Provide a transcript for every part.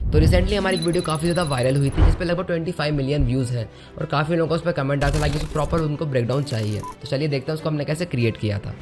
तो रिसेंटली हमारी एक वीडियो काफ़ी ज़्यादा वायरल हुई थी जिस पे लगभग 25 मिलियन व्यूज़ हैं और काफ़ी लोगों को उस पर कमेंट आता था कि प्रॉपर उनको ब्रेकडाउन चाहिए। तो चलिए देखते हैं उसको हमने कैसे क्रिएट किया था।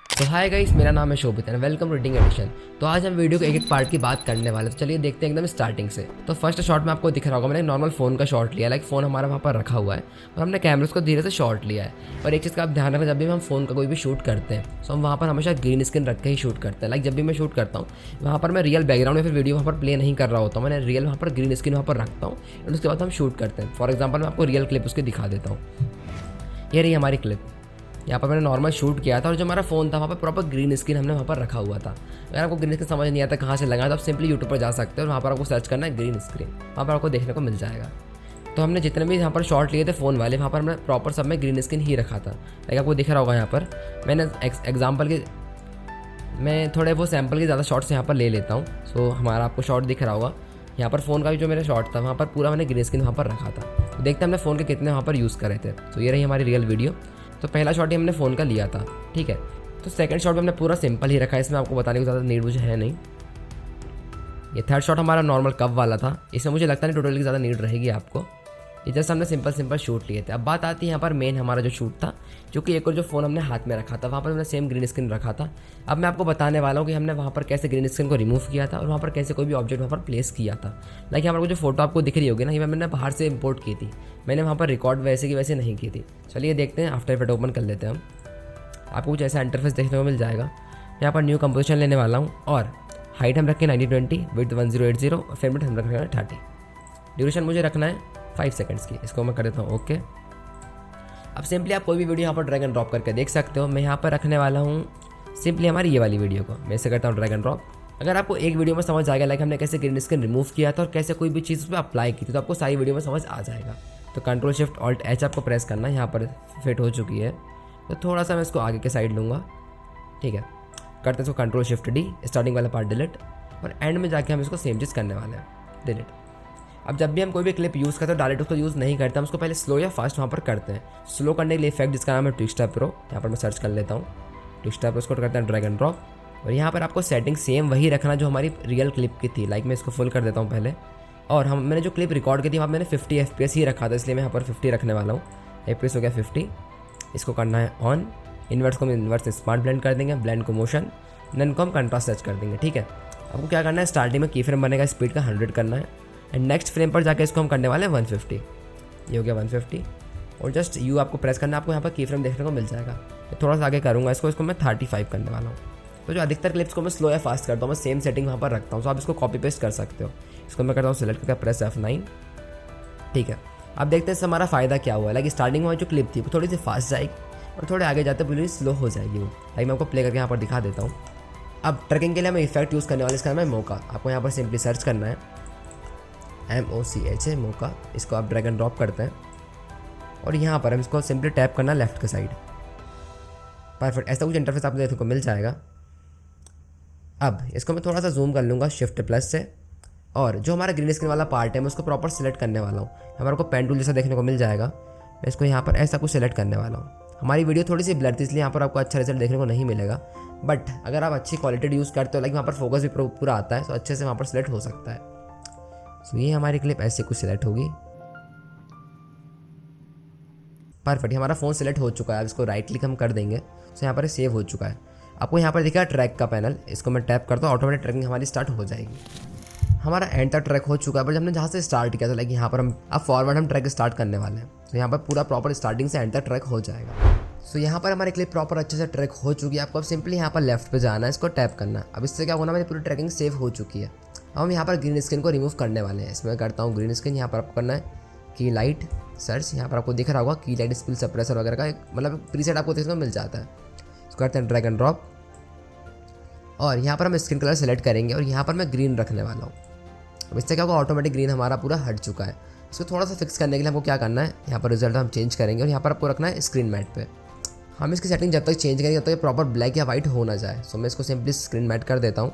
तो हाय गाइस, मेरा नाम है Shobhit and welcome to reading edition. तो आज हम वीडियो के एक पार्ट की बात करने वाले। तो चलिए देखते हैं एकदम स्टार्टिंग से। तो फर्स्ट शॉट में आपको दिख रहा होगा, मैंने नॉर्मल फ़ोन का शॉट लिया। लाइक फ़ोन हमारा वहाँ पर रखा हुआ है और हमने कैमरे को धीरे से शॉट लिया है। और एक चीज़ का आप ध्यान रखें, जब भी हम फ़ोन का कोई भी शूट करते हैं तो हम वहाँ पर हमेशा ग्रीन स्क्रीन रख के ही शूट करते हैं। लाइक जब भी मैं शूट करता हूँ वहाँ पर मैं रियल बैकग्राउंड या फिर वीडियो वहाँ पर प्ले नहीं कर रहा होता हूँ, मैंने रियल वहाँ पर ग्रीन स्क्रीन वहाँ पर रखता हूँ और उसके बाद हम शूट करते हैं। फॉर एग्जाम्पल मैं आपको रियल क्लिप उसकी दिखा देता हूँ। ये रही हमारी क्लिप। यहाँ पर मैंने नॉर्मल शूट किया था और जो हमारा फ़ोन था वहाँ पर प्रॉपर ग्रीन स्क्रीन हमने वहाँ पर रखा हुआ था। अगर आपको ग्रीन स्क्रीन समझ नहीं आता कहाँ से लगा तो आप सिंपली यूट्यूब पर जा सकते हो और वहाँ पर आपको सर्च करना है ग्रीन स्क्रीन, वहाँ पर आपको देखने को मिल जाएगा। तो हमने जितने भी यहाँ पर शॉट लिए थे फ़ोन वाले वहाँ पर हमने प्रॉपर सब में ग्रीन स्क्रीन ही रखा था। लाइक आपको दिख रहा होगा यहाँ पर मैंने एग्जाम्पल के मैं थोड़े वो सैम्पल के ज़्यादा शॉट्स यहाँ पर ले लेता हूँ। सो हमारा आपको शॉट दिख रहा होगा यहाँ पर फ़ोन का भी जो मेरा शॉट था वहाँ पर पूरा मैंने ग्रीन स्क्रीन वहाँ पर रखा था। तो देखते हैं हमने फ़ोन के कितने वहाँ पर यूज़ करे थे। तो ये रही हमारी रियल वीडियो। तो पहला शॉट ही हमने फ़ोन का लिया था, ठीक है। तो सेकंड शॉट में हमने पूरा सिंपल ही रखा है, इसमें आपको बताने की ज़्यादा नीड मुझे है नहीं। ये थर्ड शॉट हमारा नॉर्मल कप वाला था, इसमें मुझे लगता नहीं टोटल की ज़्यादा नीड रहेगी आपको। ये जस्ट हमने सिंपल शूट लिए थे। अब बात आती है यहाँ पर मेन हमारा जो शूट था, जो कि एक और जो फ़ोन हमने हाथ में रखा था वहाँ पर हमने सेम ग्रीन स्क्रीन रखा था। अब मैं आपको बताने वाला हूँ कि हमने वहाँ पर कैसे ग्रीन स्क्रीन को रिमूव किया था और वहाँ पर कैसे कोई भी ऑब्जेक्ट वहाँ पर प्लेस किया था। लाइक यहाँ पर जो फोटो आपको दिख रही होगी ना, ये मैंने बाहर से इंपोर्ट की थी, मैंने वहाँ पर रिकॉर्ड वैसे की वैसे नहीं की थी। चलिए देखते हैं, आफ्टर इफेक्ट ओपन कर लेते हैं हम। आपको कुछ ऐसा इंटरफेस देखने को मिल जाएगा। यहाँ पर न्यू कंपोजिशन लेने वाला हूँ और हाइट हम रखें 1920, विड्थ 1080 और फ्रेम रेट हम रखना है 30। ड्यूरेशन मुझे रखना है 5 सेकंड्स की। इसको मैं कर देता हूँ ओके। अब सिंपली आप कोई भी वीडियो यहाँ पर ड्रैग एंड ड्रॉप करके देख सकते हो। मैं यहाँ पर रखने वाला हूँ सिंपली हमारी ये वाली वीडियो को। मैं इसे करता हूँ ड्रैग एंड ड्रॉप। अगर आपको एक वीडियो में समझ आएगा लाइक हमने कैसे ग्रीन स्क्रीन रिमूव किया था और कैसे कोई भी चीज़ उस पर अप्लाई की थी, तो आपको सारी वीडियो में समझ आ जाएगा। तो कंट्रोल शिफ्ट ऑल्ट एच आपको प्रेस करना है। यहाँ पर फिट हो चुकी है तो थोड़ा सा मैं इसको आगे के साइड लूँगा, ठीक है। करते हैं इसको कंट्रोल शिफ्ट डी, स्टार्टिंग वाला पार्ट डिलीट और एंड में जाके हम इसको सेम चीज़ करने वाले हैं, डिलीट। अब जब भी हम कोई भी क्लिप यूज़ करते हैं डायरेक्ट उसको यूज़ नहीं करते, हम उसको पहले स्लो या फास्ट वहाँ पर करते हैं। स्लो करने के लिए इफेक्ट जिसका नाम है ट्विस्टर प्रो, यहाँ पर मैं सर्च कर लेता हूँ ट्विस्टर प्रो, उसको करते हैं ड्रैग एंड ड्रॉप। और यहाँ पर आपको सेटिंग सेम वही रखना जो हमारी रियल क्लिप की थी। लाइक मैं इसको फुल कर देता हूँ पहले। और मैंने जो क्लिप रिकॉर्ड की थी वहाँ मैंने 50 FPS ही रखा था, इसलिए मैं यहाँ पर 50 रखने वाला हूँ। FPS हो गया 50। इसको करना है ऑन। इन्वर्स को हम इन्वर्स स्मार्ट ब्लेंड कर देंगे, ब्लेंड को मोशन, देन को हम कंट्रास्ट सेट कर देंगे, ठीक है। आपको क्या करना है, स्टार्टिंग में की फ्रेम बनेगा, स्पीड का 100 करना है एंड नेक्स्ट फ्रेम पर जाके इसको हम करने वाले हैं 150। ये हो गया 150 और जस्ट यू आपको प्रेस करना है, आपको यहाँ पर की फ्रेम देखने को मिल जाएगा। थोड़ा सा आगे करूँगा इसको मैं 35 करने वाला हूँ। तो जो अधिकतर क्लिप्स को मैं स्लो या फास्ट करता हूँ, मैं सेम सेटिंग वहाँ पर रखता हूँ, तो आप इसको कॉपी पेस्ट कर सकते हो। इसको मैं करता हूँ सिलेक्ट करके प्रेस F9, ठीक है। अब देखते हैं हमारा फ़ायदा क्या हुआ है। लाइक स्टार्टिंग में जो क्लिप थी वो थोड़ी सी फास्ट जाएगी और थोड़े आगे जाते पूरी स्लो हो जाएगी वो। लाइक मैं आपको प्ले करके यहाँ पर दिखा देता हूँ। अब ट्रैकिंग के लिए मैं इफेक्ट यूज़ करने वाला, इसका नाम है मोका। आपको यहाँ पर सिंपली सर्च करना है MOCH मोका। इसको आप ड्रैग एंड ड्रॉप करते हैं और यहाँ पर हम इसको सिंपली टैप करना है लेफ्ट के साइड। परफेक्ट, ऐसा कुछ इंटरफेस आपको देखने को मिल जाएगा। अब इसको मैं थोड़ा सा जूम कर लूँगा शिफ्ट प्लस से और जो हमारा ग्रीन स्क्रीन वाला पार्ट है मैं उसको प्रॉपर सिलेक्ट करने वाला हूँ। हमारे को पेन टूल जैसा देखने को मिल जाएगा। मैं इसको यहाँ पर ऐसा कुछ सिलेक्ट करने वाला हूँ। हमारी वीडियो थोड़ी सी ब्लर थी इसलिए यहाँ पर आपको अच्छा रिजल्ट देखने को नहीं मिलेगा, बट अगर आप अच्छी क्वालिटी यूज़ करते हो लाइक वहाँ पर फोकस भी पूरा आता है तो अच्छे से वहाँ पर सिलेक्ट हो सकता है। सो ये हमारी क्लिप ऐसे कुछ सिलेक्ट होगी। परफेक्ट, हमारा फ़ोन सिलेक्ट हो चुका है। अब इसको राइट क्लिक हम कर देंगे तो यहाँ पर सेव हो चुका है। आपको यहाँ पर दिखा ट्रैक का पैनल, इसको मैं टैप करता हूँ, ऑटोमेटिक ट्रैकिंग हमारी स्टार्ट हो जाएगी। हमारा एंड तक ट्रैक हो चुका है, बट हमने जहाँ से स्टार्ट किया था लाइक यहाँ पर हम अब फॉरवर्ड हम ट्रैक स्टार्ट करने वाले हैं। तो यहाँ पर पूरा प्रॉपर स्टार्टिंग से एंड तक ट्रैक हो जाएगा। सो यहाँ पर हमारी क्लिप प्रॉपर अच्छे से ट्रैक हो चुकी है। आपको अब सिंपली यहाँ पर लेफ्ट पे जाना है, इसको टैप करना है। अब इससे क्या होना, मेरी पूरी ट्रैकिंग सेव हो चुकी है। अब हम यहाँ पर ग्रीन स्क्रीन को रिमूव करने वाले हैं। इसमें करता हूँ ग्रीन स्क्रीन, यहाँ पर आपको करना है की लाइट सर्च। यहाँ पर आपको दिख रहा होगा की लाइट स्पिल सप्रेसर वगैरह का मतलब प्रीसेट आपको देखने को मिल जाता है। इसको करते हैं ड्रैग एंड ड्रॉप और यहाँ पर हम स्क्रीन कलर सेलेक्ट करेंगे और यहाँ पर मैं ग्रीन रखने वाला हूँ। अब इससे क्या होगा, ऑटोमेटिक ग्रीन हमारा पूरा हट चुका है। इसको थोड़ा सा फिक्स करने के लिए हमको क्या करना है, यहाँ पर रिजल्ट हम चेंज करेंगे और यहाँ पर आपको रखना है स्क्रीन मैट पे। हम इसकी सेटिंग जब तक चेंज करेंगे तब तक प्रॉपर ब्लैक या वाइट हो ना जाए। सो मैं इसको सिंपली स्क्रीन मैट कर देता हूँ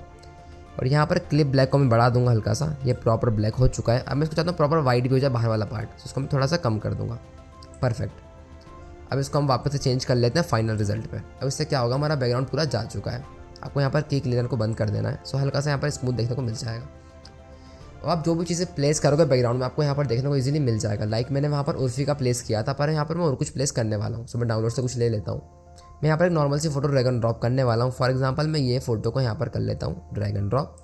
और यहाँ पर क्लिप ब्लैक को मैं बढ़ा दूंगा हल्का सा। ये प्रॉपर ब्लैक हो चुका है। अब मैं इसको चाहता हूँ प्रॉपर वाइट भी हो जाए बाहर वाला पार्ट, तो इसको मैं थोड़ा सा कम कर दूंगा। परफेक्ट। अब इसको हम वापस से चेंज कर लेते हैं फाइनल रिजल्ट पे। अब इससे क्या होगा, हमारा बैकग्राउंड पूरा जा चुका है। आपको यहाँ पर की क्लीनर को बंद कर देना है। सो हल्का सा यहाँ पर स्मूथ देखने को मिल जाएगा। और आप जो भी चीज़ें प्लेस करोगे बैकग्राउंड में आपको यहाँ पर देखने को इजीली मिल जाएगा। लाइक मैंने वहाँ पर उर्फी का प्लेस किया था, पर यहाँ पर मैं और कुछ प्लेस करने वाला हूँ। सो मैं डाउनलोड से कुछ ले लेता हूँ। मैं यहाँ पर एक नॉर्मल सी फोटो ड्रैग एंड ड्रॉप करने वाला हूँ। फॉर एग्जांपल मैं ये फोटो को यहाँ पर कर लेता हूँ ड्रैग एंड ड्रॉप।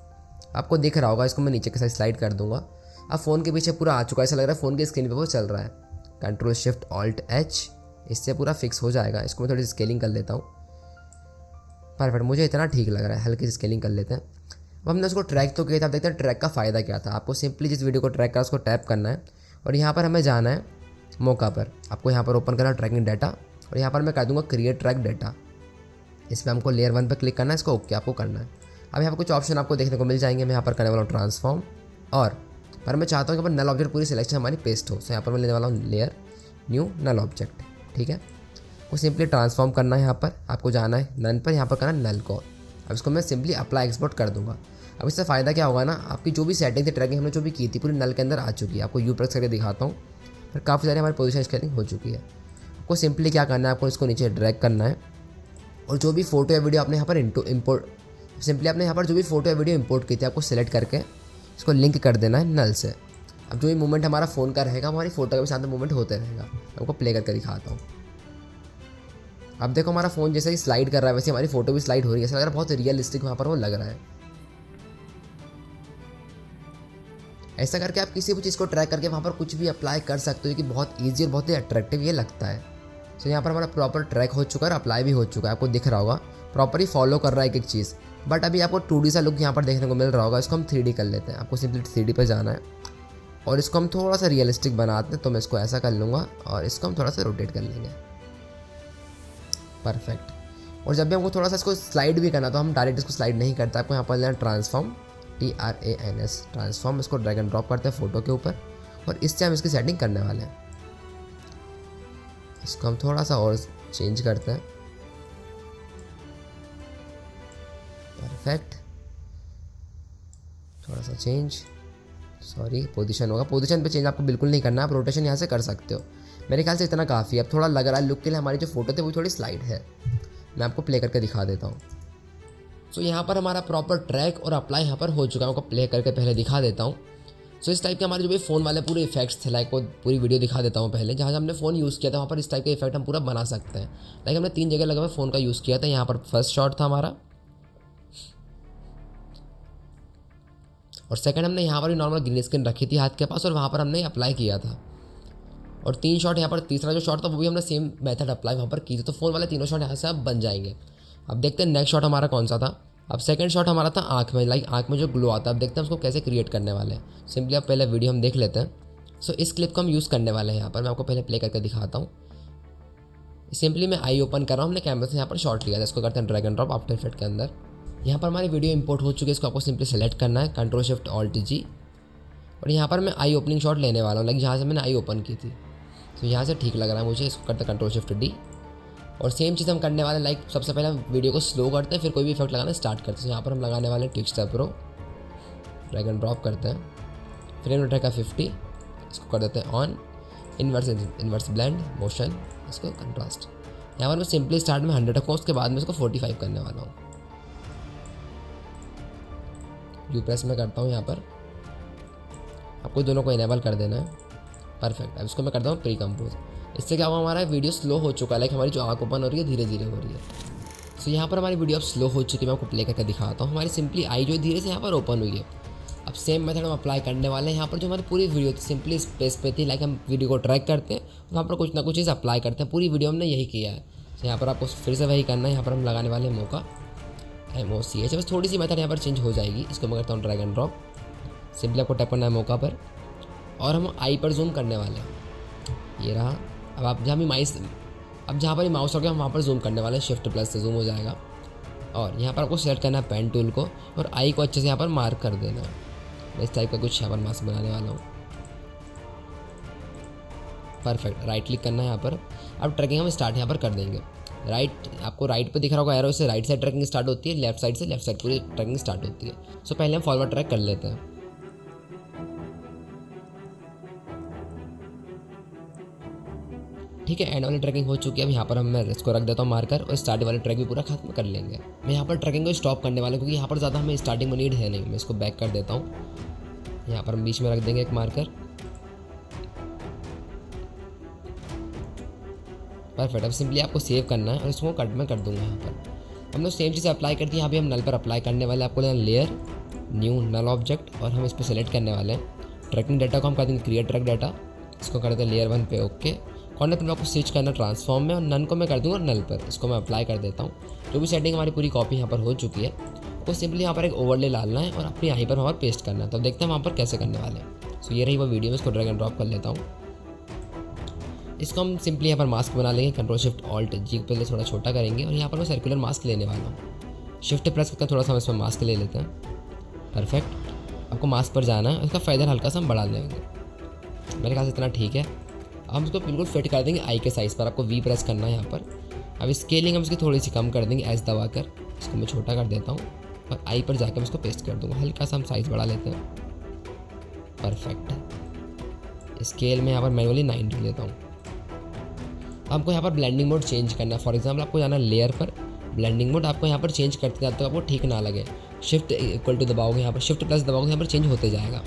आपको दिख रहा होगा, इसको मैं नीचे के साइड स्लाइड कर दूंगा। अब फ़ोन के पीछे पूरा आ चुका है, ऐसा लग रहा है फ़ोन की स्क्रीन पे वो चल रहा है। कंट्रोल शिफ्ट ऑल्ट एच, इससे पूरा फिक्स हो जाएगा। इसको मैं थोड़ी सी स्केलिंग कर लेता हूँ। परफेक्ट, मुझे इतना ठीक लग रहा है। हल्की सी स्केलिंग कर लेते हैं। अब हमने उसको ट्रैक तो किया था। आप देखते हैं ट्रैक का फ़ायदा क्या था। आपको सिंपली जिस वीडियो को ट्रैक करा उसको टैप करना है और यहाँ पर हमें जाना है मौका पर। आपको यहाँ पर ओपन करना है ट्रैकिंग डाटा और यहाँ पर मैं कर दूँगा क्रिएट ट्रैक डाटा। इसमें हमको लेयर 1 पर क्लिक करना है, इसको ओके आपको करना है। अब यहाँ पर कुछ ऑप्शन आपको देखने को मिल जाएंगे। मैं यहाँ पर करने वाला हूँ ट्रांसफॉर्म, और पर मैं चाहता हूँ कि नल ऑब्जेक्ट पूरी सिलेक्शन हमारी पेस्ट हो। सो यहाँ पर मैं लेने वाला हूँ लेयर न्यू नल ऑब्जेक्ट। ठीक है, वो सिंपली ट्रांसफॉर्म करना है। यहाँ पर आपको जाना है नन पर, यहाँ पर करना है नल को। अब इसको मैं सिंपली अप्लाई एक्सपोर्ट कर दूँगा। अब इससे फ़ायदा क्या होगा ना, आपकी जो भी सेटिंग थी ट्रैकिंग हमने जो भी की थी पूरी नल के अंदर आ चुकी है। आपको यू प्रेस करके दिखाता हूँ, फिर काफ़ी सारी हमारी पोजीशन स्केलिंग हो चुकी है। आपको सिंपली क्या करना है, आपको इसको नीचे ड्रैग करना है और जो भी फोटो या वीडियो आपने यहाँ पर इंपोर्ट, सिंपली आपने यहाँ पर जो भी फोटो या वीडियो इंपोर्ट की थी आपको सिलेक्ट करके इसको लिंक कर देना है नल से। अब जो भी मूवमेंट हमारा फ़ोन का रहेगा हमारी फोटो का भी साथ में मूवमेंट होते रहेगा। आपको प्ले करके दिखाता हूँ। अब देखो हमारा फ़ोन जैसे ही स्लाइड कर रहा है वैसे हमारी फोटो भी स्लाइड हो रही है। ऐसा लग रहा है बहुत रियलिस्टिक वहाँ पर वो लग रहा है। ऐसा करके आप किसी भी चीज़ को ट्रैक करके वहाँ पर कुछ भी अप्लाई कर सकते हो कि बहुत ईजी और बहुत ही अट्रैक्टिव ये लगता है। तो यहाँ पर हमारा प्रॉपर ट्रैक हो चुका है और अप्लाई भी हो चुका है। आपको दिख रहा होगा प्रॉपर ही फॉलो कर रहा है एक एक चीज़। बट अभी आपको 2D सा लुक यहाँ पर देखने को मिल रहा होगा। इसको हम 3D कर लेते हैं। आपको सिंपली 3D पर जाना है और इसको हम थोड़ा सा रियलिस्टिक बनाते हैं। तो मैं इसको ऐसा कर लूँगा और इसको हम थोड़ा सा रोटेट कर लेंगे। परफेक्ट। और जब भी हमको थोड़ा सा इसको स्लाइड भी करना तो हम डायरेक्ट इसको स्लाइड नहीं करते। आपको यहाँ पर लेना ट्रांसफॉर्म TRANS ट्रांसफॉर्म। इसको ड्रैग एंड ड्रॉप करते हैं फोटो के ऊपर और इससे हम इसकी सेटिंग करने वाले हैं। इसको हम थोड़ा सा और चेंज करते हैं। परफेक्ट, थोड़ा सा चेंज, सॉरी पोजीशन होगा। पोजीशन पे चेंज आपको बिल्कुल नहीं करना है, आप रोटेशन यहाँ से कर सकते हो। मेरे ख्याल से इतना काफ़ी है। अब थोड़ा लग रहा है लुक के लिए हमारी जो फोटो थे वो थोड़ी स्लाइड है। मैं आपको प्ले करके दिखा देता हूँ। सो यहाँ पर हमारा प्रॉपर ट्रैक और अप्लाई यहाँ पर हो चुका है। आपको प्ले करके पहले दिखा देता हूँ। सो इस टाइप के हमारे जो भी फ़ोन वाले पूरे इफेक्ट्स थे, लाइक वो पूरी वीडियो दिखा देता हूँ पहले। जहाँ हमने फ़ोन यूज़ किया था वहाँ पर इस टाइप के इफेक्ट हम पूरा बना सकते हैं। लाइक हमने 3 जगह लगा हुआ फ़ोन का यूज़ किया था। यहाँ पर फर्स्ट शॉट था हमारा और सेकंड हमने यहाँ पर भी नॉर्मल ग्रीन स्क्रीन रखी थी हाथ के पास और वहाँ पर हमने अप्लाई किया था। और 3 शॉट यहाँ पर, तीसरा जो शॉट था वो भी हमने सेम मेथड अप्लाई वहाँ पर की थी। तो फ़ोन वाले तीनों शॉट यहाँ से अब बन जाएंगे। अब देखते हैं नेक्स्ट शॉट हमारा कौन सा था। अब सेकंड शॉट हमारा था आँख में, लाइक आँख में जो ग्लो आता है। अब देखते हैं उसको कैसे क्रिएट करने वाले हैं। सिंपली अब पहले वीडियो हम देख लेते हैं। सो इस क्लिप को हम यूज़ करने वाले हैं। यहाँ पर मैं आपको पहले प्ले करके दिखाता हूँ। सिंपली मैं आई ओपन कर रहा हूँ, हमने कैमरे से यहाँ पर शॉट लिया था। इसको करते हैं drag and drop after effect के अंदर। यहाँ पर हमारी वीडियो इंपोर्ट हो चुकी है। इसको आपको सिंपली सेलेक्ट करना है, कंट्रोल शिफ्ट ऑल्ट G, और यहाँ पर मैं आई ओपनिंग शॉट लेने वाला हूँ, लाइक जहाँ से मैंने आई ओपन की थी। तो यहाँ से ठीक लग रहा है मुझे। इसको करते हैं कंट्रोल शिफ्ट D और सेम चीज़ हम करने वाले हैं। लाइक सबसे पहले वीडियो को स्लो करते हैं, फिर कोई भी इफेक्ट लगाना स्टार्ट करते हैं। यहाँ पर हम लगाने वाले हैं Twixtor pro, drag and drop करते हैं, फ्रेम रेट का 50, इसको कर देते हैं ऑन, इन्वर्स ब्लेंड मोशन, इसको कंट्रास्ट। यहाँ पर मैं सिंपली स्टार्ट में 100 रखूँ, उसके बाद में इसको 45 करने वाला हूँ। यू प्रेस में करता हूँ यहाँ पर, आपको दोनों को इनेबल कर देना है। परफेक्ट। अब इसको मैं करता हूँ प्री कंपोज। इससे क्या हुआ, हमारा वीडियो स्लो हो चुका है। लाइक हमारी जो आँख ओपन हो रही है धीरे धीरे हो रही है। सो यहाँ पर हमारी वीडियो अब स्लो हो चुकी है। मैं आपको प्ले करके दिखाता हूँ। हमारी सिंपली आई जो धीरे से यहाँ पर ओपन हुई है। अब सेम मेथड हम अप्लाई करने वाले हैं। यहाँ पर जो हमारी पूरी वीडियो थी सिंपली स्पेस पे थी, लाइक हम वीडियो को ट्रैक करते हैं वहाँ पर कुछ ना कुछ चीज़ अप्लाई करते हैं। पूरी वीडियो हमने यही किया है। तो यहाँ पर आपको फिर से वही करना है। यहाँ पर हम लगाने वाले हैं मौका MOCH। बस थोड़ी सी मेथड यहाँ पर चेंज हो जाएगी। इसको मैं करता हूँ ड्रैग एंड ड्रॉप। सिंपली आपको टैप करना है मौका पर और हम आई पर जूम करने वाले हैं। ये रहा। अब आप जहाँ पर ही माउस रखे हम वहाँ पर जूम करने वाले हैं। शिफ्ट प्लस से जूम हो जाएगा और यहाँ पर आपको सेलेक्ट करना है पेन टूल को और आई को अच्छे से यहाँ पर मार्क कर देना है। मैं इस टाइप का कुछ यहाँ पर मास्क बनाने वाला हूँ। परफेक्ट, राइट क्लिक करना है यहाँ पर। अब ट्रैकिंग हम स्टार्ट यहाँ पर कर देंगे। आपको राइट पे दिख रहा होगा एरो, से राइट साइड ट्रैकिंग स्टार्ट होती है, लेफ्ट साइड पूरी ट्रैकिंग स्टार्ट होती है। सो पहले हम फॉरवर्ड ट्रैक कर लेते हैं। ठीक है, एंड वाली ट्रैकिंग हो चुकी है। अब यहाँ पर मैं इसको रख देता हूँ मार्कर, और स्टार्ट वाली ट्रैक भी पूरा खत्म कर लेंगे। मैं यहाँ पर ट्रैकिंग को स्टॉप करने वाला हूँ क्योंकि यहाँ पर ज़्यादा हमें स्टार्टिंग में नीड है नहीं। मैं इसको बैक कर देता हूँ। यहाँ पर हम बीच में रख देंगे एक मार्कर। परफेक्ट, अब सिंपली आपको सेव करना है और इसको कट में कर दूंगा। यहाँ पर हम लोग सेम चीज़ अप्लाई करती है। यहाँ भी हम नल पर अप्लाई करने वाले हैं। आपको लेना लेयर, न्यू नल ऑब्जेक्ट, और हम इस पर सेलेक्ट करने वाले हैं। ट्रैकिंग डाटा को हम कर देंगे क्रिएट ट्रैक डाटा, इसको कर देते हैं लेयर 1 पे ओके। कॉर्नर पर आपको स्विच करना ट्रांसफॉर्म में, और नन को मैं कर दूँगा नल पर। इसको मैं अप्लाई कर देता हूँ। जो भी सेटिंग हमारी पूरी कॉपी यहाँ पर हो चुकी है, वो सिंपली यहाँ पर एक ओवरले डालना है और अपनी आई पर वहाँ पर पेस्ट करना है। तो देखते हैं वहाँ पर कैसे करने वाले हैं। सो ये रही वो वीडियो में, इसको ड्रैग एंड ड्रॉप कर लेता हूँ। इसको हम सिंपली यहाँ पर मास्क बना लेंगे। कंट्रोल शिफ्ट ऑल्ट जी पहले थोड़ा छोटा करेंगे, और यहाँ पर मैं सर्कुलर मास्क लेने वाला हूँ। शिफ्ट प्रेस करके थोड़ा सा हम इसमें मास्क ले लेते हैं। परफेक्ट, आपको मास्क पर जाना है, इसका फेदर हल्का सा हम बढ़ा लेंगे। मेरे ख्याल से इतना ठीक है। अब हम इसको बिल्कुल फिट कर देंगे आई के साइज़ पर। आपको वी प्रेस करना है यहाँ पर। अब स्केलिंग हम इसकी थोड़ी सी कम कर देंगे एस दबाकर। इसको मैं छोटा कर देता हूँ और आई पर जाकर मैं इसको पेस्ट कर दूँगा। हल्का सा हम साइज़ बढ़ा लेते हैं। परफेक्ट, स्केल में यहाँ पर मैनुअली 90 लेता हूँ। आपको यहाँ पर ब्लेंडिंग मोड चेंज करना है। फॉर एग्जांपल आपको जाना लेयर पर, ब्लेंडिंग मोड आपको यहाँ पर चेंज करते जाते हो, आपको ठीक ना लगे। शिफ्ट इक्वल टू दबाओगे, यहाँ पर शिफ्ट प्लस दबाओगे, यहाँ पर चेंज होते जाएगा।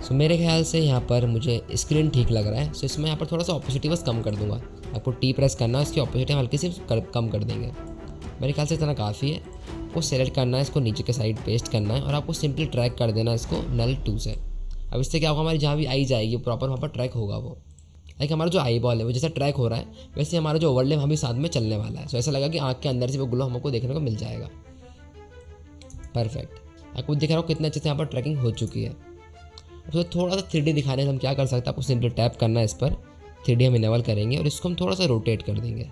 सो मेरे ख्याल से यहाँ पर मुझे स्क्रीन ठीक लग रहा है। सो इसमें यहाँ पर थोड़ा सा ऑपोसिटी बस कम कर दूंगा। आपको टी प्रेस करना है, इसकी ऑपोसिटी हम हल्की सी कम कर देंगे। मेरे ख्याल से इतना काफ़ी है। आपको सेलेक्ट करना है, इसको नीचे के साइड पेस्ट करना है, और आपको सिंपली ट्रैक कर देना है इसको नल 2 से। अब इससे क्या होगा, हमारी जहाँ भी आई जाएगी प्रॉपर वहाँ पर ट्रैक होगा वो। लाइक हमारा जो आई बॉल है वो जैसा ट्रैक हो रहा है, वैसे हमारा जो ओवरले वहाँ भी साथ में चलने वाला है। सो ऐसा लगा कि आँख के अंदर से वो ग्लो हमको देखने को मिल जाएगा। परफेक्ट, आपको दिख रहा हो कितने अच्छे से यहाँ पर ट्रैकिंग हो चुकी है। तो थोड़ा सा 3D दिखाने से हम क्या कर सकते हैं, आपको सिंपली टैप करना है इस पर, 3D हम इनेबल करेंगे और इसको हम थोड़ा सा रोटेट कर देंगे।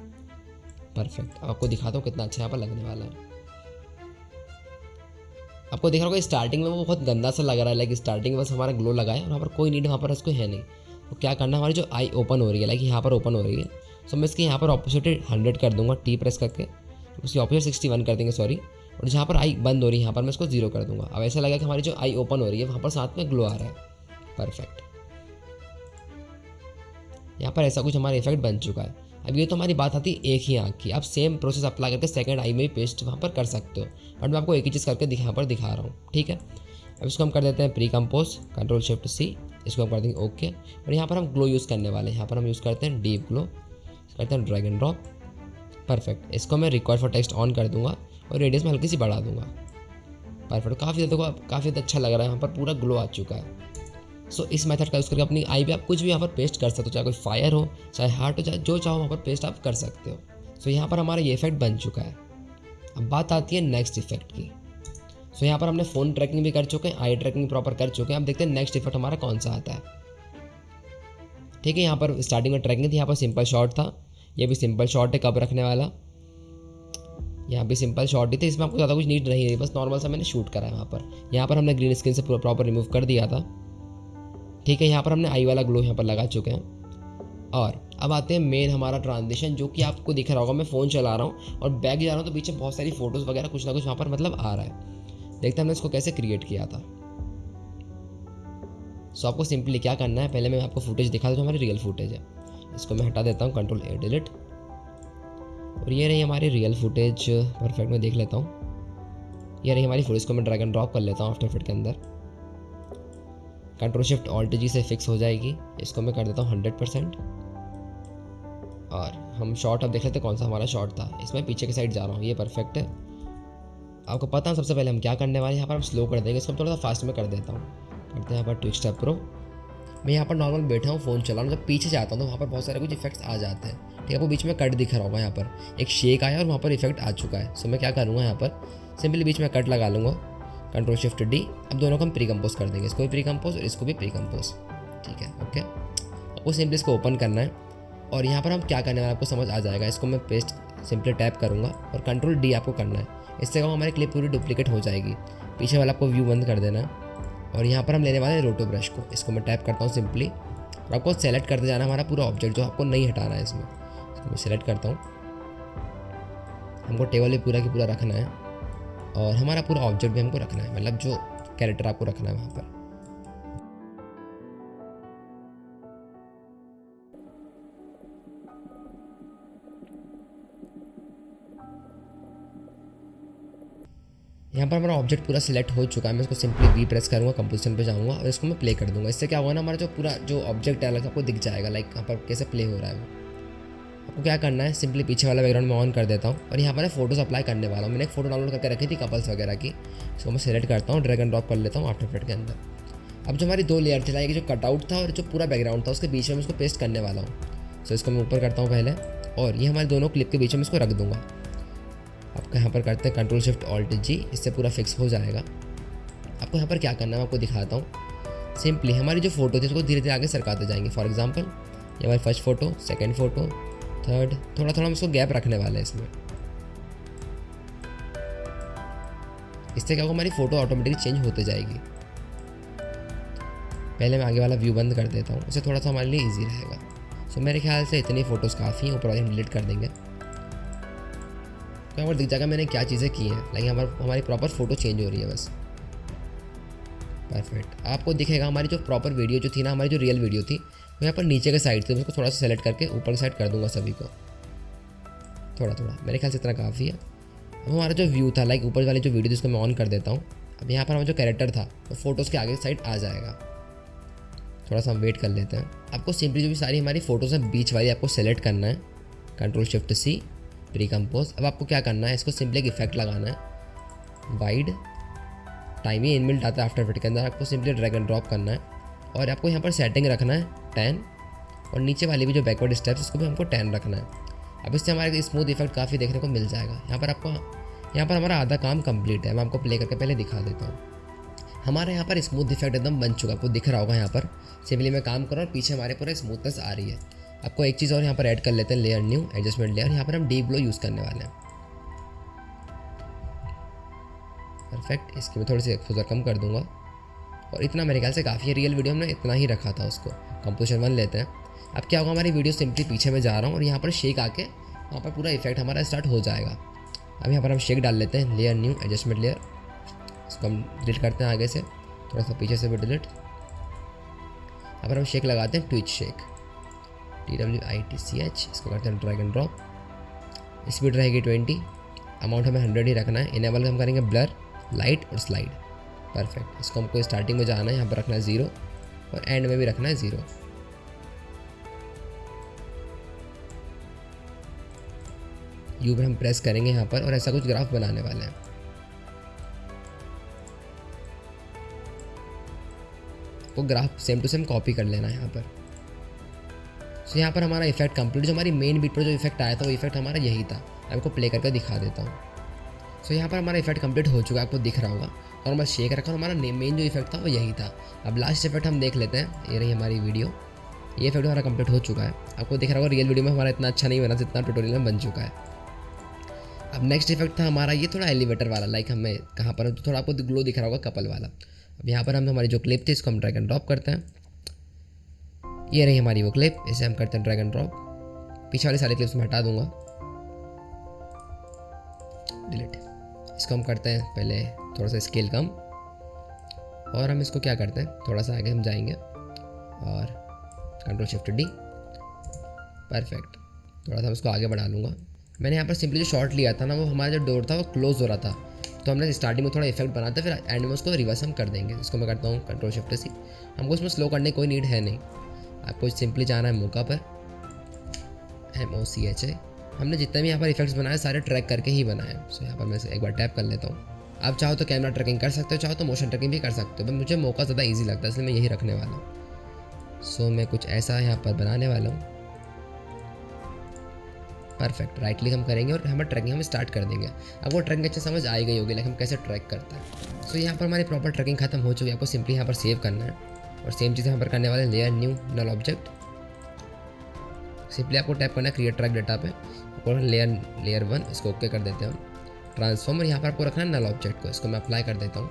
परफेक्ट, अब आपको दिखाता हूँ कितना अच्छा यहाँ पर लगने वाला है। आपको दिख रहा होगा स्टार्टिंग में वो बहुत गंदा सा लग रहा है, लाइक स्टार्टिंग में बस हमारा ग्लो लगा है और वहाँ पर कोई नीड वहाँ पर उसको है नहीं। तो क्या करना है, हमारी जो आई ओपन हो रही है, लाइक यहाँ पर ओपन हो रही है, सो मैं इसकी यहाँ पर ऑपोजिट 100 कर दूंगा, टी प्रेस करके उसकी ऑपोजिट 61 कर देंगे सॉरी। और जहाँ पर आई बंद हो रही है यहाँ पर मैं इसको 0 कर दूंगा। अब ऐसा लगा कि हमारी जो आई ओपन हो रही है वहाँ पर साथ में ग्लो आ रहा है। परफेक्ट, यहाँ पर ऐसा कुछ हमारा इफेक्ट बन चुका है। अब ये तो हमारी बात आती है एक ही आँख की। आप सेम प्रोसेस अप्लाई करके सेकंड आई में भी पेस्ट वहाँ पर कर सकते हो, बट मैं आपको एक ही चीज़ करके यहाँ पर दिखा रहा हूँ। ठीक है, अब इसको हम कर देते हैं pre compose, control shift C, इसको हम कर देंगे ओके। और यहाँ पर हम ग्लो यूज़ करने वाले हैं। यहाँ पर हम यूज़ करते हैं डीप ग्लो, करते हैं ड्रैग एंड ड्रॉप। परफेक्ट, इसको मैं रिकॉर्ड फॉर टेक्स्ट ऑन कर दूंगा और रेडियस में हल्की सी बढ़ा दूंगा। परफेक्ट, काफ़ी ज़्यादा अच्छा लग रहा है, यहाँ पर पूरा ग्लो आ चुका है। सो इस मेथड का यूज़ करके अपनी आई पे आप कुछ भी यहाँ पर पेस्ट कर सकते हो, चाहे कोई फायर हो, चाहे हार्ट हो, चाहे जो चाहो वहाँ पर पेस्ट आप कर सकते हो। सो यहाँ पर हमारा ये इफेक्ट बन चुका है। अब बात आती है नेक्स्ट इफेक्ट की। सो यहाँ पर हमने फ़ोन ट्रैकिंग भी कर चुके हैं, आई ट्रैकिंग प्रॉपर कर चुके हैं। अब देखते हैं नेक्स्ट इफेक्ट हमारा कौन सा आता है। ठीक है, यहाँ पर स्टार्टिंग में ट्रैकिंग थी, यहाँ पर सिंपल शॉट था, ये भी सिंपल शॉट है कब रखने वाला, यहाँ भी सिंपल शॉट ही थे, इसमें आपको ज़्यादा कुछ नीड नहीं है, बस नॉर्मल सा मैंने शूट करा है वहाँ पर। यहाँ पर हमने ग्रीन स्क्रीन से पूरा प्रॉपर रिमूव कर दिया था। ठीक है, यहाँ पर हमने आई वाला ग्लो यहाँ पर लगा चुके हैं। और अब आते हैं मेन हमारा ट्रांजिशन, जो कि आपको दिख रहा होगा। मैं फ़ोन चला रहा हूँ और बैक जा रहा हूँ तो पीछे बहुत सारी फोटोज़ वगैरह कुछ ना कुछ वहाँ पर मतलब आ रहा है। देखते हैं हमने इसको कैसे क्रिएट किया था। सो आपको सिंपली क्या करना है, पहले मैं आपको फुटेज दिखा दूँ जो हमारी रियल फुटेज है। इसको मैं हटा देता हूँ, कंट्रोल ए डिलीट, और ये रही हमारी रियल फुटेज। परफेक्ट, मैं देख लेता हूँ, ये रही हमारी फुटेज को मैं ड्रैग एंड ड्रॉप कर लेता हूँ आफ्टर इफेक्ट के अंदर। कंट्रोल शिफ्ट ऑल्ट जी से फिक्स हो जाएगी। इसको मैं कर देता हूँ 100%। और हम शॉट अब देख लेते हैं कौन सा हमारा शॉट था। इसमें पीछे की साइड जा रहा हूँ, ये परफेक्ट है। आपको पता है सबसे पहले हम क्या करने वाले हैं, यहाँ पर हम स्लो कर देंगे, इसको थोड़ा सा फास्ट में कर देता हूँ। करते हैं यहाँ पर ट्विक स्टेप प्रो। मैं यहाँ पर नॉर्मल बैठा हूँ, फ़ोन चला रहा हूँ, जब पीछे जाता हूँ तो वहाँ पर बहुत सारे कुछ इफेक्ट्स आ जाते हैं। ठीक है, आपको बीच में कट दिख रहा होगा, यहाँ पर एक शेक आया और वहाँ पर इफेक्ट आ चुका है। सो मैं क्या करूँगा, यहाँ पर सिंपली बीच में कट लगा लूँगा, कंट्रोल शिफ्ट डी। अब दोनों को हम प्री कंपोज कर देंगे, इसको भी प्री कंपोज और इसको भी प्री कंपोज। ठीक है, ओके। आपको सिंपली इसको ओपन करना है और यहाँ पर हम क्या करने वाले आपको समझ आ जाएगा। इसको मैं पेस्ट सिंपली टैप करूँगा और कंट्रोल डी आपको करना है। इससे हमारी क्लिप पूरी डुप्लीकेट हो जाएगी। पीछे वाला आपको व्यू बंद कर देना है। और यहाँ पर हम लेने वाले हैं रोटो ब्रश को। इसको मैं टैप करता हूँ सिंपली, और आपको सेलेक्ट करते जाना हमारा पूरा ऑब्जेक्ट जो आपको नहीं हटाना है इसमें। इसको मैं सेलेक्ट करता हूँ, हमको टेबल भी पूरा की पूरा रखना है और हमारा पूरा ऑब्जेक्ट भी हमको रखना है, मतलब जो कैरेक्टर आपको रखना है वहाँ पर। यहाँ पर हमारा ऑब्जेक्ट पूरा सिलेक्ट हो चुका है। मैं इसको सिंपली वी प्रेस करूँगा, कंपोजिशन पे जाऊँगा और इसको मैं प्ले कर दूँगा। इससे क्या होगा ना, हमारा जो पूरा जो ऑब्जेक्ट है अलग आपको दिख जाएगा, लाइक यहाँ पर कैसे प्ले हो रहा है वो। आपको क्या करना है, सिंपली पीछे वाला बैकग्राउंड में ऑन कर देता हूँ और यहाँ पर मैं फोटोज़ अप्लाई करने वाला हूँ। मैंने एक फोटो डाउनलोड करके रखी थी कपल्स वगैरह की, इसको मैं सेलेक्ट करता हूँ, ड्रैग एंड ड्रॉप कर लेता हूँ आफ्टर इफेक्ट के अंदर। अब जो हमारी 2 लेयर थी, लाइक जो कटआउट था और जो पूरा बैकग्राउंड था, उसके बीच में मैं इसको पेस्ट करने वाला हूँ। सो इसको मैं ऊपर करता हूँ पहले, और ये हमारे दोनों क्लिप के बीच में इसको रख दूँगा। आपको यहाँ पर करते हैं कंट्रोल शिफ्ट ऑल्ट जी, इससे पूरा फिक्स हो जाएगा। आपको यहाँ पर क्या करना है मैं आपको दिखाता हूँ। सिंपली हमारी जो फोटो थी उसको धीरे धीरे आगे सरकाते जाएंगे। फॉर एग्जांपल ये हमारी first photo, second photo, third, थोड़ा थोड़ा हम इसको गैप रखने वाले हैं इसमें। इससे क्या होगा, हमारी फोटो ऑटोमेटिकली चेंज होते जाएगी। पहले मैं आगे वाला व्यू बंद कर देता हूँ, उससे थोड़ा सा हमारे लिए ईजी रहेगा। सो मेरे ख्याल से इतनी फ़ोटोज़ काफ़ी हैं, ऊपर वाले हम डिलीट कर देंगे तो यहाँ पर दिख जाएगा मैंने क्या चीज़ें की हैं। लाइक यहाँ पर हमारी प्रॉपर फ़ोटो चेंज हो रही है बस। परफेक्ट, आपको दिखेगा हमारी जो प्रॉपर वीडियो जो थी ना, हमारी जो रियल वीडियो थी वो यहाँ पर नीचे के साइड थी। उसको थोड़ा सा सेलेक्ट करके ऊपर की साइड कर दूंगा सभी को, थोड़ा थोड़ा, मेरे ख्याल से इतना काफ़ी है। अब हमारा जो व्यू था, लाइक ऊपर वाली जो वीडियो थी उसको मैं ऑन कर देता हूँ। अब यहाँ पर हमारा जो कैरेक्टर था वो फोटोज़ के आगे साइड आ जाएगा। थोड़ा सा हम वेट कर लेते हैं। आपको सिंपली जो भी सारी हमारी फ़ोटोज़ हैं बीच वाली आपको सेलेक्ट करना है, control shift C, pre compose. अब आपको क्या करना है, इसको सिंपली एक इफेक्ट लगाना है, वाइड टाइम ही इनबिल्ट आता है आफ्टर इफेक्ट के अंदर। आपको सिंपली ड्रैग एंड ड्रॉप करना है और आपको यहाँ पर सेटिंग रखना है 10, और नीचे वाली भी जो बैकवर्ड स्टेप्स उसको भी हमको 10 रखना है। अब इससे हमारे स्मूथ इफेक्ट काफ़ी देखने को मिल जाएगा। यहाँ पर हमारा आधा काम कंप्लीट है। मैं आपको प्ले करके पहले दिखा देता हूँ। हमारे यहाँ पर स्मूथ इफेक्ट एकदम बन चुका, आपको दिख रहा होगा। यहाँ पर सिंपली मैं काम कर रहा हूँ और पीछे हमारे पूरे स्मूथनेस आ रही है। आपको एक चीज़ और यहाँ पर ऐड कर लेते हैं, लेयर न्यू एडजस्टमेंट लेयर। यहाँ पर हम डीप ग्लो यूज़ करने वाले हैं। परफेक्ट, इसकी मैं थोड़ी सी एक्सपोजर कम कर दूंगा और इतना मेरे ख्याल से काफ़ी है। रियल वीडियो हमने इतना ही रखा था उसको। कंपोजिशन 1 लेते हैं। अब क्या होगा, हमारी वीडियो सिंपली पीछे में जा रहा हूँ और यहाँ पर शेक आके वहाँ पर पूरा इफेक्ट हमारा स्टार्ट हो जाएगा। अब यहाँ पर हम शेक डाल लेते हैं, लेयर न्यू एडजस्टमेंट लेयर। इसको हम डिलीट करते हैं आगे से, थोड़ा सा पीछे से भी डिलीट। यहाँ पर हम शेक लगाते हैं, ट्विच शेक, TWITCH। इसको करते हैं ड्रैग एंड ड्रॉप। स्पीड रहेगी 20, अमाउंट हमें 100 ही रखना है। इनेबल हम करेंगे ब्लर, लाइट और स्लाइड। परफेक्ट, इसको हमको स्टार्टिंग में जाना है, यहाँ पर रखना है 0 और एंड में भी रखना है 0। यू पर हम प्रेस करेंगे यहाँ पर और ऐसा कुछ ग्राफ बनाने वाले हैं। वो graph same to same copy कर लेना है यहाँ पर। सो यहाँ पर हमारा इफेक्ट कंप्लीट। जो हमारी मेन बीट पर जो इफेक्ट आया था वो इफेक्ट हमारा यही था। मैं आपको प्ले करके दिखा देता हूँ। सो यहाँ पर हमारा इफेक्ट कंप्लीट हो चुका है, आपको दिख रहा होगा। और हमारा शेक रखा और हमारा मेन जो इफेक्ट था वो यही था। अब लास्ट इफेक्ट हम देख लेते हैं। ये रही हमारी वीडियो, ये इफेक्ट हमारा कंप्लीट हो चुका है। आपको दिख रहा होगा रियल वीडियो में हमारा इतना अच्छा नहीं बना जितना ट्यूटोरियल में बन चुका है। अब नेक्स्ट इफेक्ट था हमारा ये थोड़ा एलिवेटर वाला, लाइक हमें कहाँ पर थोड़ा आपको ग्लो दिख रहा होगा कपल वाला। अब यहाँ पर हम हमारी जो क्लिप थी इसको हम ड्रैग एंड ड्रॉप करते हैं। ये रही हमारी वो क्लिप, इसे हम करते हैं ड्रैग एंड ड्रॉप। पीछे वाली सारी क्लिप्स मैं हटा दूंगा, डिलीट। इसको हम करते हैं पहले थोड़ा सा स्केल कम, और हम इसको क्या करते हैं, थोड़ा सा आगे हम जाएंगे और कंट्रोल शिफ्ट डी। परफेक्ट, थोड़ा सा उसको आगे बढ़ा लूँगा। मैंने यहाँ पर सिंपली जो शॉट लिया था ना, वो हमारा जो डोर था वो क्लोज हो रहा था, तो हमने स्टार्टिंग में थोड़ा इफेक्ट बनाते फिर एंड में उसको रिवर्स हम कर देंगे। इसको मैं करता हूँ कंट्रोल शिफ्ट सी। हमको इसमें स्लो करने की कोई नीड है नहीं, आपको सिंपली जाना है मौका पर, MOCHA। हमने जितने भी यहाँ पर इफेक्ट्स बनाए सारे ट्रैक करके ही बनाए। सो यहाँ पर मैं एक बार टैप कर लेता हूँ। आप चाहो तो कैमरा ट्रैकिंग कर सकते हो, चाहो तो मोशन ट्रैकिंग भी कर सकते हो, पर मुझे मौका ज़्यादा ईजी लगता है इसलिए मैं यही रखने वाला हूँ। सो मैं कुछ ऐसा यहाँ पर बनाने वाला हूँ। परफेक्ट, राइट क्लिक हम करेंगे और हमें ट्रैकिंग हम स्टार्ट कर देंगे। अब वो ट्रैकिंग अच्छे समझ आई गई होगी, लाइक हम कैसे ट्रैक करते हैं। सो यहाँ पर हमारी प्रॉपर ट्रैकिंग खत्म हो चुकी है। आपको सिंपली यहाँ पर सेव करना है और सेम चीज़ यहाँ पर करने वाले, लेयर न्यू नल ऑब्जेक्ट। सिंपली आपको टैप करना है क्रिएट ट्रैक डेटा पे और लेयर 1 इसको ओके कर देते हैं हम। ट्रांसफॉर्म, और यहाँ पर आपको रखना है नल ऑब्जेक्ट को। इसको मैं अप्लाई कर देता हूँ।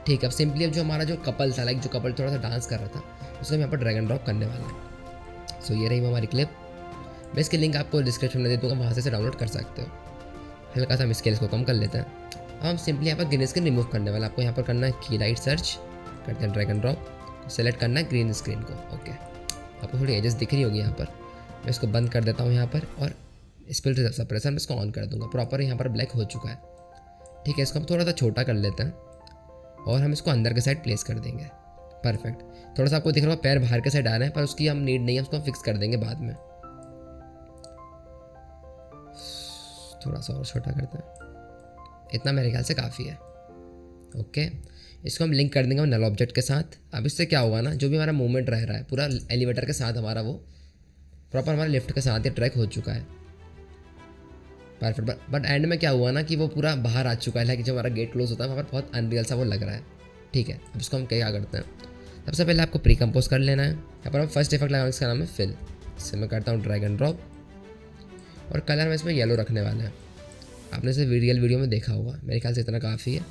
ठीक है, अब सिंपली अब जो हमारा जो कपल था, लाइक जो कपल थोड़ा सा डांस कर रहा था, उसको हम यहाँ पर ड्रैग एंड ड्रॉप करने वाले हैं। सो ये रही हमारी क्लिप। मैं इसकी लिंक आपको डिस्क्रिप्शन में दे दूँगा, वहाँ से डाउनलोड कर सकते हो। हल्का सा हम स्केल को कम कर लेते हैं। अब हम सिंपली यहाँ पर ग्रीन स्क्रीन रिमूव करने वाले। आपको यहाँ पर करना है की लाइट सर्च, करते हैं ड्रैग एंड ड्रॉप, सेलेक्ट करना है ग्रीन स्क्रीन को। ओके, आपको थोड़ी एजेस दिख रही होगी यहाँ पर। मैं इसको बंद कर देता हूँ यहाँ पर, और स्प्लिट सप्रेसर में इसको ऑन कर दूँगा। प्रॉपर यहाँ पर ब्लैक हो चुका है। ठीक है, इसको हम थोड़ा सा छोटा कर लेते हैं और हम इसको अंदर के साइड प्लेस कर देंगे। परफेक्ट। थोड़ा सा आपको दिख रहा होगा पैर बाहर के साइड आ रहे हैं, पर उसकी हम नीड नहीं है, उसको हम फिक्स कर देंगे बाद में। थोड़ा सा और छोटा करते हैं, इतना मेरे ख्याल से काफ़ी है। ओके, इसको हम लिंक कर देंगे नल ऑब्जेक्ट के साथ। अब इससे क्या होगा ना, जो भी हमारा मूवमेंट रह रहा है पूरा एलिवेटर के साथ हमारा, वो प्रॉपर हमारे लिफ्ट के साथ ही ट्रैक हो चुका है। परफेक्ट। बट एंड में क्या हुआ ना कि वो पूरा बाहर आ चुका है, लाइक जो हमारा गेट क्लोज होता है वहाँ पर बहुत अनरियल सा वो लग रहा है। ठीक है, अब इसको हम क्या करते हैं, सबसे पहले आपको प्री कंपोज कर लेना है। यहाँ पर हम फर्स्ट इफेक्ट लगाएंगे, इसका नाम है फिल। इससे मैं करता हूँ ड्रैग एंड ड्रॉप, और कलर में इसमें येलो रखने वाले हैं। आपने इसे रियल वीडियो में देखा होगा, मेरे ख्याल से इतना काफ़ी है।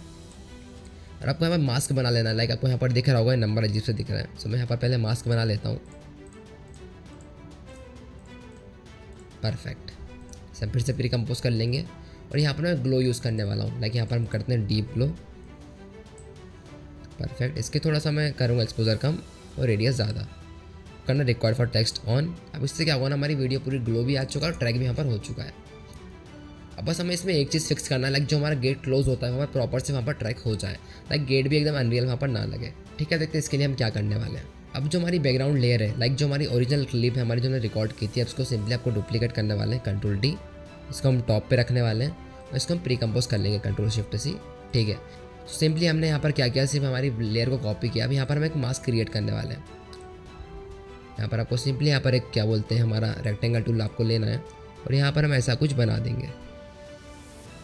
और आपको यहाँ पर मास्क बना लेना है, लाइक आपको यहाँ पर दिख रहा होगा नंबर अजीब से दिख रहा है। सो मैं यहाँ पर पहले मास्क बना लेता हूँ। परफेक्ट। सब फिर से प्री कंपोज कर लेंगे, और यहाँ पर मैं ग्लो यूज़ करने वाला हूँ। लाइक यहाँ पर हम करते हैं डीप ग्लो। परफेक्ट। इसके थोड़ा सा मैं करूँगा एक्सपोजर कम और रेडियस ज़्यादा करना, रिक्वायर्ड फॉर टेक्स्ट ऑन। अब इससे क्या होगा ना, हमारी वीडियो पूरी ग्लो भी आ चुका है और ट्रैक भी यहाँ पर हो चुका है। अब बस हमें इसमें एक चीज़ फिक्स करना है, लाइक जो हमारा गेट क्लोज होता है वहाँ पर प्रॉपर से वहाँ पर ट्रैक हो जाए, लाइक गेट भी एकदम अनरियल वहाँ पर ना लगे। ठीक है, देखते हैं इसके लिए हम क्या करने वाले हैं। अब जो हमारी बैकग्राउंड लेयर है, लाइक जो हमारी ओरिजिनल क्लिप है हमारी जो हमने रिकॉर्ड की थी, अब इसको सिंपली आपको डुप्लीकेट करने वाले हैं, कंट्रोल डी। इसको हम टॉप पे रखने वाले हैं और इसको हम प्री कंपोज कर लेंगे, कंट्रोल शिफ्ट सी। ठीक है, तो सिंपली हमने यहाँ पर क्या किया, सिर्फ हमारी लेयर को कॉपी किया। अब यहाँ पर हम एक मास्क क्रिएट करने वाले हैं। यहाँ पर आपको सिंपली यहाँ पर एक क्या बोलते हैं, हमारा रेक्टेंगल टूल आपको लेना है, और यहाँ पर हम ऐसा कुछ बना देंगे।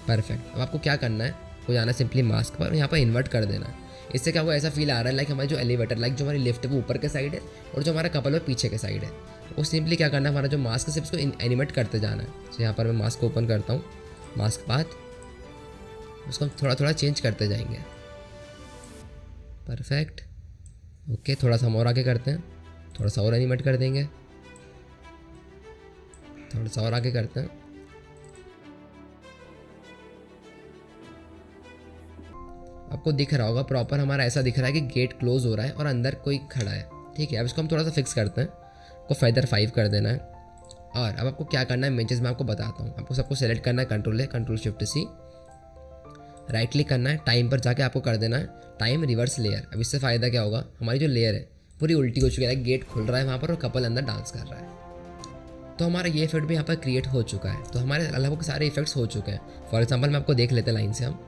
परफेक्ट। अब आपको क्या करना है, वो जाना है सिंपली मास्क पर, यहाँ पर इन्वर्ट कर देना है। इससे क्या होगा, ऐसा फील आ रहा है लाइक हमारी जो एलिवेटर, लाइक जो हमारी लिफ्ट है वो ऊपर के साइड है और जो हमारा कपल है पीछे के साइड है। वो सिंपली क्या करना है, हमारा जो मास्क है सिर्फ उसको एनिमेट करते जाना है। तो यहाँ पर मैं मास्क को ओपन करता हूँ, मास्क पाथ, उसको हम थोड़ा थोड़ा चेंज करते जाएंगे। परफेक्ट। ओके, थोड़ा सा हम और आगे करते हैं, थोड़ा सा और एनिमेट कर देंगे, थोड़ा सा और आगे करते हैं। आपको दिख रहा होगा प्रॉपर हमारा ऐसा दिख रहा है कि गेट क्लोज हो रहा है और अंदर कोई खड़ा है। ठीक है, अब इसको हम थोड़ा सा फिक्स करते हैं, आपको फेदर 5 कर देना है। और अब आपको क्या करना है, इमेजेस में आपको बताता हूँ। आपको सबको सेलेक्ट करना है, control shift C, right click करना है, टाइम पर जाके आपको कर देना है टाइम रिवर्स लेयर। अब इससे फ़ायदा क्या होगा, हमारी जो लेयर है पूरी उल्टी हो चुकी है, गेट खुल रहा है वहाँ पर और कपल अंदर डांस कर रहा है। तो हमारा ये इफेक्ट भी यहाँ पर क्रिएट हो चुका है। तो हमारे अलग सारे इफेक्ट्स हो चुके हैं। फॉर एग्जाम्पल मैं आपको देख लेते हैं लाइन से हम।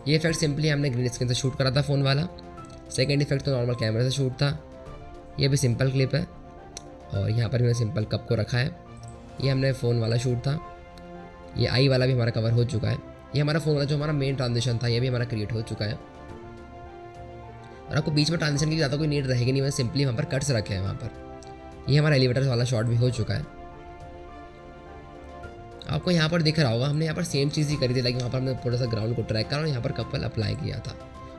ये इफेक्ट सिंपली हमने ग्रीन स्क्रीन से शूट करा था फ़ोन वाला। सेकेंड इफेक्ट तो नॉर्मल कैमरे से शूट था। ये भी सिंपल क्लिप है, और यहाँ पर भी मैंने सिंपल कप को रखा है। ये हमने फ़ोन वाला शूट था। ये आई वाला भी हमारा कवर हो चुका है। ये हमारा फ़ोन वाला जो हमारा मेन ट्रांजिशन था, ये भी हमारा क्रिएट हो चुका है। और आपको बीच में ट्रांजिशन की ज़्यादा कोई नीड रहेगी नहीं, मैंने सिंपली वहाँ पर कट्स रखे हैं वहाँ पर। ये हमारा एलिवेटर वाला शॉट भी हो चुका है। आपको यहाँ पर दिख रहा होगा हमने यहाँ पर सेम चीज़ ही करी थी, लाइक वहाँ पर हमने थोड़ा सा ग्राउंड को ट्रैक करा और यहाँ पर कपल अप्लाई किया था,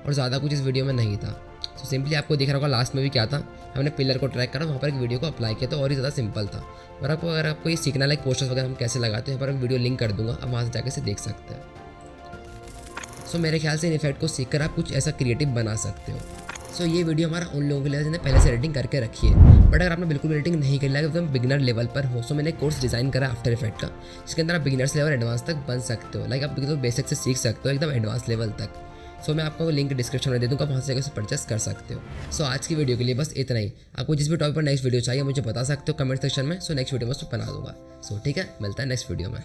और ज़्यादा कुछ इस वीडियो में नहीं था। तो सिंपली आपको दिख रहा होगा लास्ट में भी क्या था, हमने पिलर को ट्रैक करा, वहाँ पर एक वीडियो को अप्लाई किया, तो और ही ज़्यादा सिंपल था। और आपको अगर आपको ये सीखना लाइक पोस्टर्स वगैरह हम कैसे लगाते हैं, यहाँ पर हम वीडियो लिंक कर दूँगा, आप वहाँ से जाकर इसे देख सकते हैं। सो मेरे ख्याल से इन इफेक्ट को सीख कर आप कुछ ऐसा क्रिएटिव बना सकते हो। सो ये वीडियो हमारा उन लोगों के लिए जिन्हें पहले से एडिटिंग करके रखी है। बट अगर आपने बिल्कुल एडिटिंग नहीं करी है, एकदम बिगिनर लेवल पर हो, सो मैंने एक कोर्स डिज़ाइन करा आफ्टर इफेक्ट का, जिसके अंदर आप बिगिनर से लेवल एडवांस तक बन सकते हो। लाइक आप एकदम बेसिक से सीख सकते हो एकदम एडवांस लेवल तक। सो मैं आपको लिंक डिस्क्रिप्शन में दे दूँगा, वहाँ से जाकर परचेस कर सकते हो। सो आज की वीडियो के लिए बस इतना ही। आपको जिस भी टॉपिक पर नेक्स्ट वीडियो चाहिए मुझे बता सकते हो कमेंट सेक्शन में। सो नेक्स्ट वीडियो में उसको बना दूँगा। सो ठीक है, मिलता है नेक्स्ट वीडियो में।